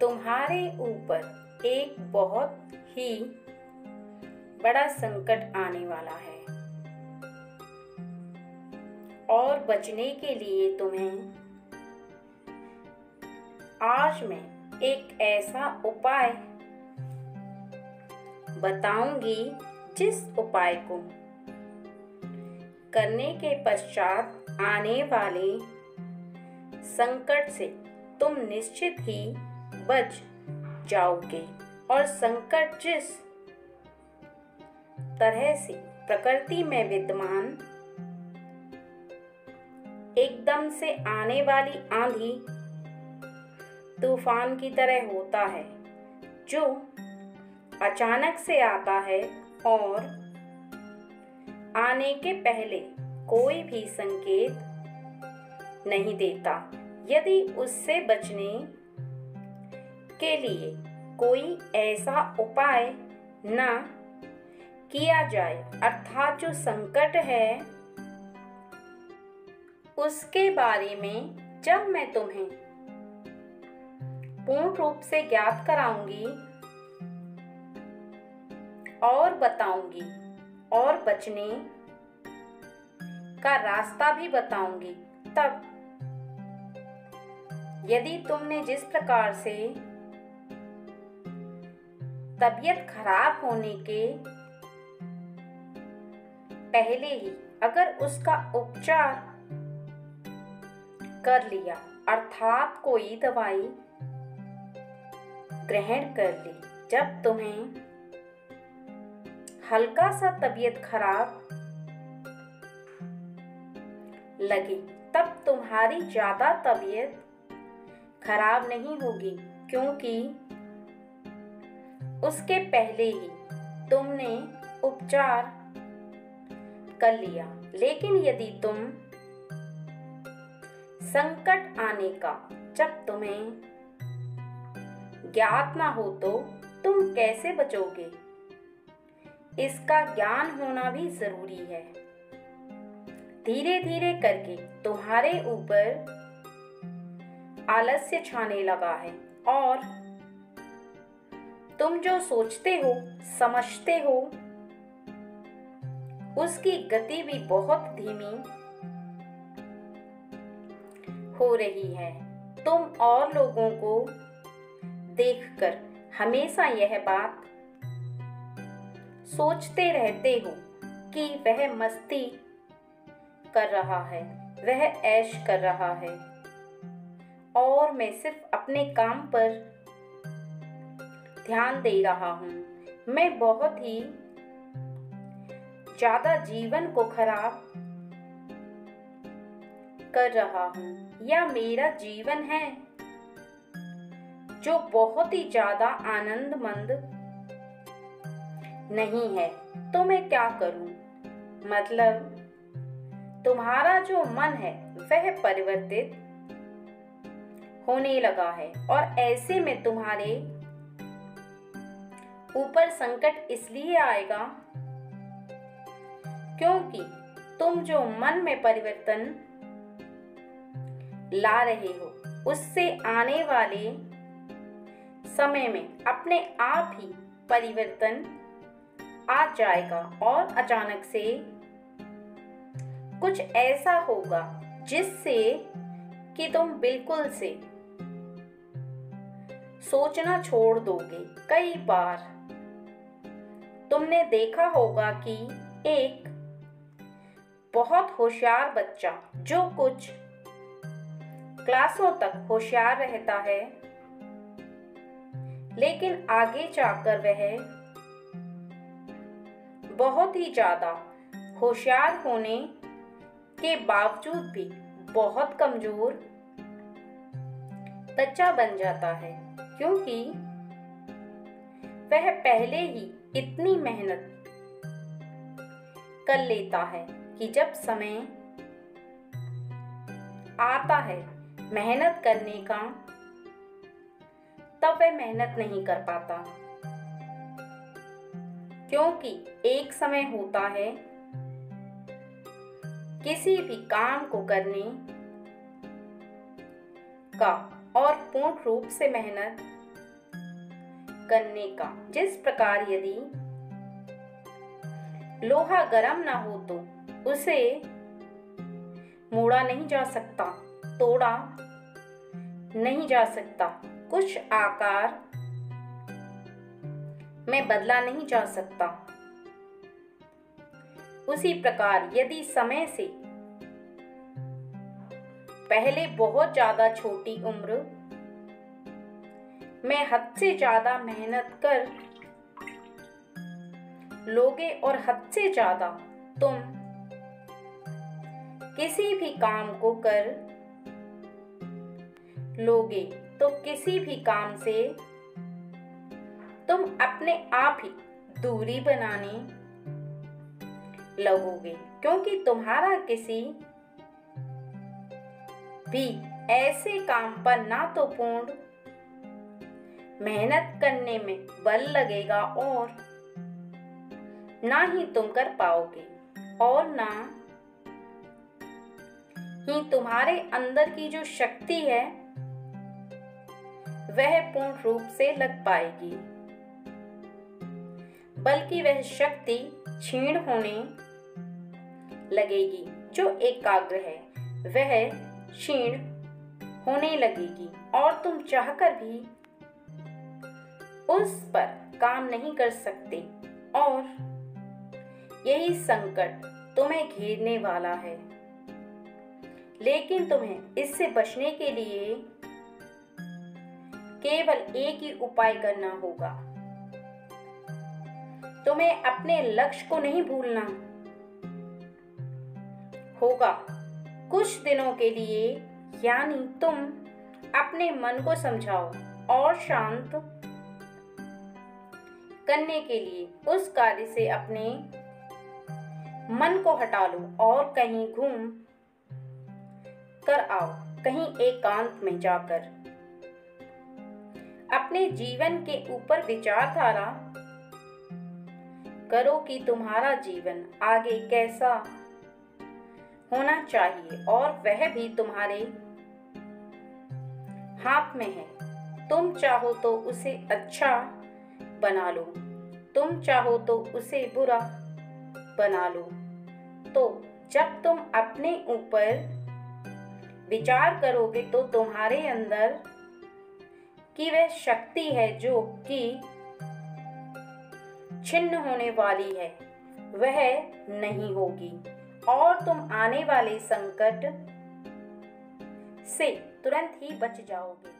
तुम्हारे ऊपर एक बहुत ही बड़ा संकट आने वाला है और बचने के लिए तुम्हें आज मैं एक ऐसा उपाय बताऊंगी जिस उपाय को करने के पश्चात आने वाले संकट से तुम निश्चित ही बच जाओगे। और संकट जिस तरह से प्रकृति में विद्यमान एकदम से आने वाली आंधी तूफान की तरह होता है, जो अचानक से आता है और आने के पहले कोई भी संकेत नहीं देता। यदि उससे बचने के लिए कोई ऐसा उपाय न किया जाए, अर्थात जो संकट है उसके बारे में जब मैं तुम्हें पूर्ण रूप से ज्ञात कराऊंगी और बताऊंगी और बचने का रास्ता भी बताऊंगी, तब यदि तुमने जिस प्रकार से तबीयत खराब होने के पहले ही अगर उसका उपचार कर लिया, अर्थात कोई दवाई ग्रहण कर ली, जब तुम्हें हल्का सा तबीयत खराब लगे तब तुम्हारी ज्यादा तबीयत खराब नहीं होगी, क्योंकि उसके पहले ही तुमने उपचार कर लिया। लेकिन यदि तुम संकट आने का जब तुम्हें ज्ञात ना हो तो तुम कैसे बचोगे, इसका ज्ञान होना भी जरूरी है। धीरे धीरे करके तुम्हारे ऊपर आलस्य छाने लगा है और तुम जो सोचते हो समझते हो उसकी गति भी बहुत धीमी हो रही है। तुम और लोगों को देखकर हमेशा यह बात सोचते रहते हो कि वह मस्ती कर रहा है, वह ऐश कर रहा है और मैं सिर्फ अपने काम पर ध्यान दे रहा हूँ। मैं बहुत ही ज्यादा जीवन को खराब कर रहा हूँ, या मेरा जीवन है जो बहुत ही ज्यादा आनंदमंद नहीं है, तो मैं क्या करूँ। मतलब तुम्हारा जो मन है वह परिवर्तित होने लगा है और ऐसे में तुम्हारे ऊपर संकट इसलिए आएगा क्योंकि तुम जो मन में परिवर्तन ला रहे हो उससे आने वाले समय में अपने आप ही परिवर्तन आ जाएगा और अचानक से कुछ ऐसा होगा जिससे कि तुम बिल्कुल से सोचना छोड़ दोगे। कई बार तुमने देखा होगा कि एक बहुत होशियार बच्चा जो कुछ क्लासों तक होशियार रहता है, लेकिन आगे जाकर वह बहुत ही ज्यादा होशियार होने के बावजूद भी बहुत कमजोर बच्चा बन जाता है, क्योंकि वह पहले ही इतनी मेहनत कर लेता है कि जब समय आता है मेहनत करने का तब वह मेहनत नहीं कर पाता, क्योंकि एक समय होता है किसी भी काम को करने का और पूर्ण रूप से मेहनत करने का। जिस प्रकार यदि लोहा गर्म ना हो तो उसे मोड़ा नहीं जा सकता, तोड़ा नहीं जा सकता, कुछ आकार में बदला नहीं जा सकता। उसी प्रकार यदि समय से पहले बहुत ज्यादा छोटी उम्र में हद से ज्यादा मेहनत कर लोगे और हद से ज्यादा तुम किसी भी काम को कर लोगे तो किसी भी काम से तुम अपने आप ही दूरी बनाने लगोगे, क्योंकि तुम्हारा किसी भी ऐसे काम पर ना तो पूर्ण मेहनत करने में बल लगेगा और ना ही तुम कर पाओगे, और ना ही तुम्हारे अंदर की जो शक्ति है वह पूर्ण रूप से लग पाएगी, बल्कि वह शक्ति क्षीण होने लगेगी। जो एकाग्र है वह क्षीण होने लगेगी और तुम चाहकर भी उस पर काम नहीं कर सकते, और यही संकट तुम्हें घेरने वाला है। लेकिन तुम्हें इससे बचने के लिए केवल एक ही उपाय करना होगा। तुम्हें अपने लक्ष्य को नहीं भूलना होगा। कुछ दिनों के लिए यानी तुम अपने मन को समझाओ और शांत करने के लिए उस कार्य से अपने मन को हटा लो और कहीं घूम कर आओ, कहीं एकांत में जाकर अपने जीवन के ऊपर विचारधारा करो कि तुम्हारा जीवन आगे कैसा होना चाहिए, और वह भी तुम्हारे हाथ में है। तुम चाहो तो उसे अच्छा बना लो, तुम चाहो तो उसे बुरा बना लो। तो जब तुम अपने ऊपर विचार करोगे तो तुम्हारे अंदर की वह शक्ति है जो कि छिन्न होने वाली है वह नहीं होगी, और तुम आने वाले संकट से तुरंत ही बच जाओगे।